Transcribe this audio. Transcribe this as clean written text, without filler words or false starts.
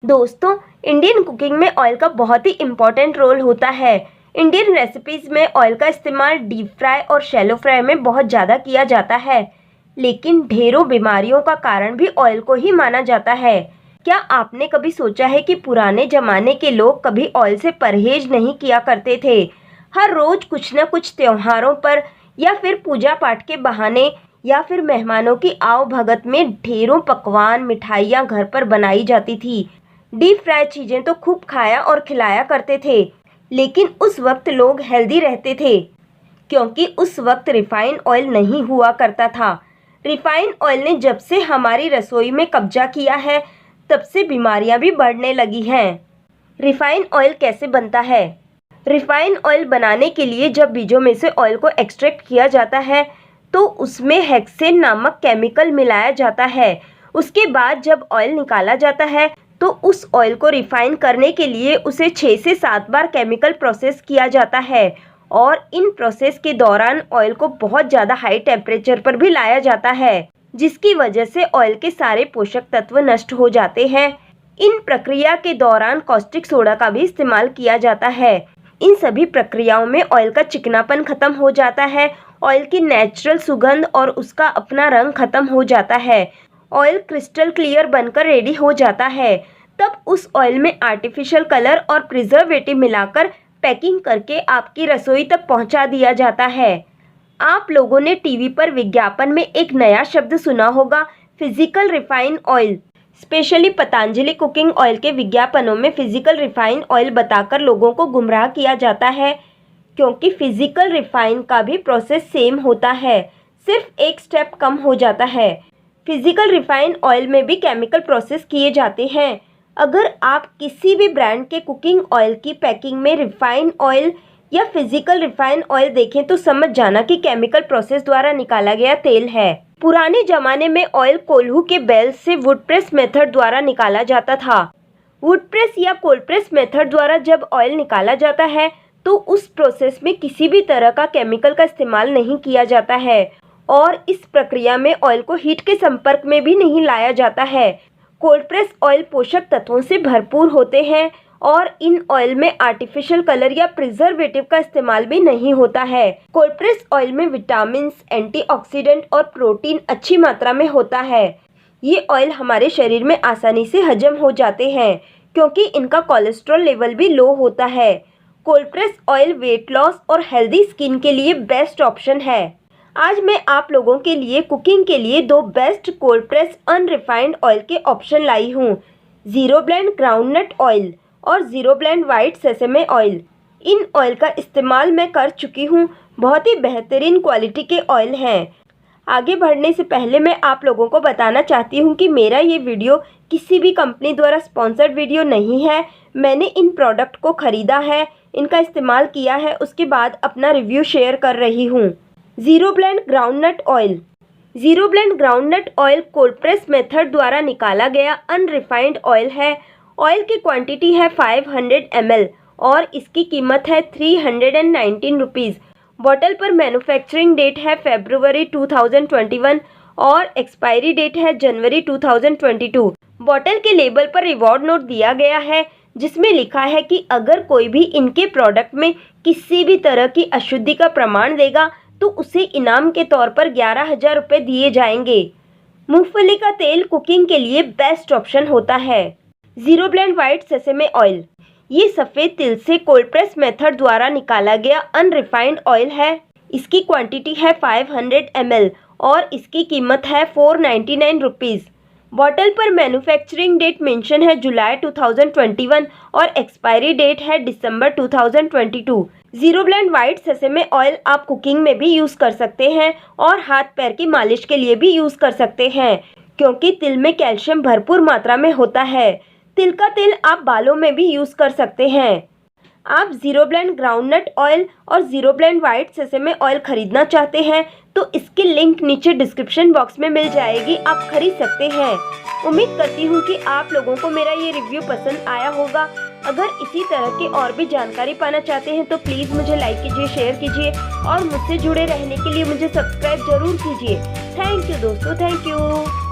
दोस्तों, Indian cooking में oil का बहुत ही इम्पोर्टेंट रोल होता है। इंडियन रेसिपीज़ में ऑयल का इस्तेमाल डीप फ्राई और शैलो फ्राई में बहुत ज़्यादा किया जाता है, लेकिन ढेरों बीमारियों का कारण भी ऑयल को ही माना जाता है। क्या आपने कभी सोचा है कि पुराने ज़माने के लोग कभी ऑयल से परहेज नहीं किया करते थे? हर रोज़ कुछ न कुछ त्योहारों पर या फिर पूजा पाठ के बहाने या फिर मेहमानों की आवभगत में ढेरों पकवान, मिठाइयाँ घर पर बनाई जाती थी। डीप फ्राई चीज़ें तो खूब खाया और खिलाया करते थे, लेकिन उस वक्त लोग हेल्दी रहते थे क्योंकि उस वक्त रिफाइंड ऑयल नहीं हुआ करता था। रिफाइंड ऑयल ने जब से हमारी रसोई में कब्जा किया है, तब से बीमारियां भी बढ़ने लगी हैं। रिफाइंड ऑयल कैसे बनता है? रिफाइंड ऑयल बनाने के लिए जब बीजों में से ऑयल को एक्सट्रैक्ट किया जाता है, तो उसमें हेक्सेन नामक केमिकल मिलाया जाता है। उसके बाद जब ऑयल निकाला जाता है, तो उस ऑयल को रिफाइन करने के लिए उसे 6 से 7 बार केमिकल प्रोसेस किया जाता है और इन प्रोसेस के दौरान ऑयल को बहुत ज़्यादा हाई टेम्परेचर पर भी लाया जाता है, जिसकी वजह से ऑयल के सारे पोषक तत्व नष्ट हो जाते हैं। इन प्रक्रिया के दौरान कॉस्टिक सोडा का भी इस्तेमाल किया जाता है। इन सभी प्रक्रियाओं में ऑयल का चिकनापन खत्म हो जाता है, ऑयल की नेचुरल सुगंध और उसका अपना रंग खत्म हो जाता है। ऑयल क्रिस्टल क्लियर बनकर रेडी हो जाता है। तब उस ऑयल में आर्टिफिशियल कलर और प्रिजर्वेटिव मिलाकर पैकिंग करके आपकी रसोई तक पहुंचा दिया जाता है। आप लोगों ने टीवी पर विज्ञापन में एक नया शब्द सुना होगा, physical refined oil. Specially Patanjali cooking oil के विज्ञापनों में फिजिकल रिफाइंड ऑयल बताकर लोगों को गुमराह किया जाता है, क्योंकि फिजिकल रिफाइन का भी प्रोसेस सेम होता है, सिर्फ एक स्टेप कम हो जाता है। फिजिकल रिफाइंड ऑयल में भी केमिकल प्रोसेस किए जाते हैं। अगर आप किसी भी ब्रांड के कुकिंग ऑयल की पैकिंग में रिफाइंड ऑयल या फिजिकल रिफाइंड ऑयल देखें तो समझ जाना कि केमिकल प्रोसेस द्वारा निकाला गया तेल है। पुराने जमाने में ऑयल कोल्हू के बैल से वुड प्रेस मेथड द्वारा निकाला जाता था। वुड प्रेस या कोल्ड प्रेस मेथड द्वारा जब ऑयल निकाला जाता है, तो उस प्रोसेस में किसी भी तरह का केमिकल का इस्तेमाल नहीं किया जाता है और इस प्रक्रिया में ऑयल को हीट के संपर्क में भी नहीं लाया जाता है। कोल्ड प्रेस ऑयल पोषक तत्वों से भरपूर होते हैं और इन ऑयल में आर्टिफिशियल कलर या प्रिजर्वेटिव का इस्तेमाल भी नहीं होता है। कोल्ड प्रेस ऑयल में विटामिन, एंटीऑक्सीडेंट और प्रोटीन अच्छी मात्रा में होता है। ये ऑयल हमारे शरीर में आसानी से हजम हो जाते हैं क्योंकि इनका कोलेस्ट्रॉल लेवल भी लो होता है। Cold press oil weight loss और हेल्दी स्किन के लिए बेस्ट ऑप्शन है। आज मैं आप लोगों के लिए कुकिंग के लिए 2 best cold press unrefined oil के ऑप्शन लाई हूँ, ज़ीरो ब्लेंड ग्राउंडनट ऑयल और zero blend white sesame oil. इन ऑयल का इस्तेमाल मैं कर चुकी हूँ, बहुत ही बेहतरीन क्वालिटी के ऑयल हैं। आगे बढ़ने से पहले मैं आप लोगों को बताना चाहती हूँ कि मेरा ये वीडियो किसी भी कंपनी द्वारा स्पॉन्सर्ड वीडियो नहीं है। मैंने इन प्रोडक्ट को ख़रीदा है, इनका इस्तेमाल किया है, उसके बाद अपना रिव्यू शेयर कर रही हूँ। Zero blend groundnut oil. Zero blend groundnut oil cold press method द्वारा निकाला गया अनरिफाइंड ऑयल है। ऑयल की क्वांटिटी है 500 ml और इसकी कीमत है 319 रुपीज़। बॉटल पर मैन्युफैक्चरिंग डेट है फरवरी 2021 और एक्सपायरी डेट है जनवरी 2022। बॉटल के लेबल पर रिवॉर्ड नोट दिया गया है, जिसमें लिखा है कि अगर कोई भी इनके प्रोडक्ट में किसी भी तरह की अशुद्धि का प्रमाण देगा तो उसे इनाम के तौर पर 11,000 रुपये दिए जाएंगे। मूंगफली का तेल कुकिंग के लिए बेस्ट ऑप्शन होता है। Zero blend white sesame oil. ये सफ़ेद तिल से कोल्ड प्रेस मेथड द्वारा निकाला गया अनरिफाइंड ऑयल है। इसकी क्वांटिटी है 500 ml और इसकी कीमत है 499 रुपीज़। बॉटल पर मैन्युफैक्चरिंग डेट मेंशन है जुलाई 2021 और एक्सपायरी डेट है दिसंबर 2022। Zero blend white sesame oil आप कुकिंग में भी यूज़ कर सकते हैं और हाथ पैर की मालिश के लिए भी यूज़ कर सकते हैं, क्योंकि तिल में कैल्शियम भरपूर मात्रा में होता है। तिल का तेल आप बालों में भी यूज़ कर सकते हैं। आप ज़ीरो ब्लेंड ग्राउंडनट ऑयल और zero blend white sesame oil खरीदना चाहते हैं तो इसकी लिंक नीचे डिस्क्रिप्शन बॉक्स में मिल जाएगी, आप खरीद सकते हैं। उम्मीद करती हूँ कि आप लोगों को मेरा ये रिव्यू पसंद आया होगा। अगर इसी तरह की और भी जानकारी पाना चाहते हैं तो प्लीज़ मुझे लाइक कीजिए, शेयर कीजिए और मुझसे जुड़े रहने के लिए मुझे सब्सक्राइब जरूर कीजिए। थैंक यू दोस्तों, थैंक यू।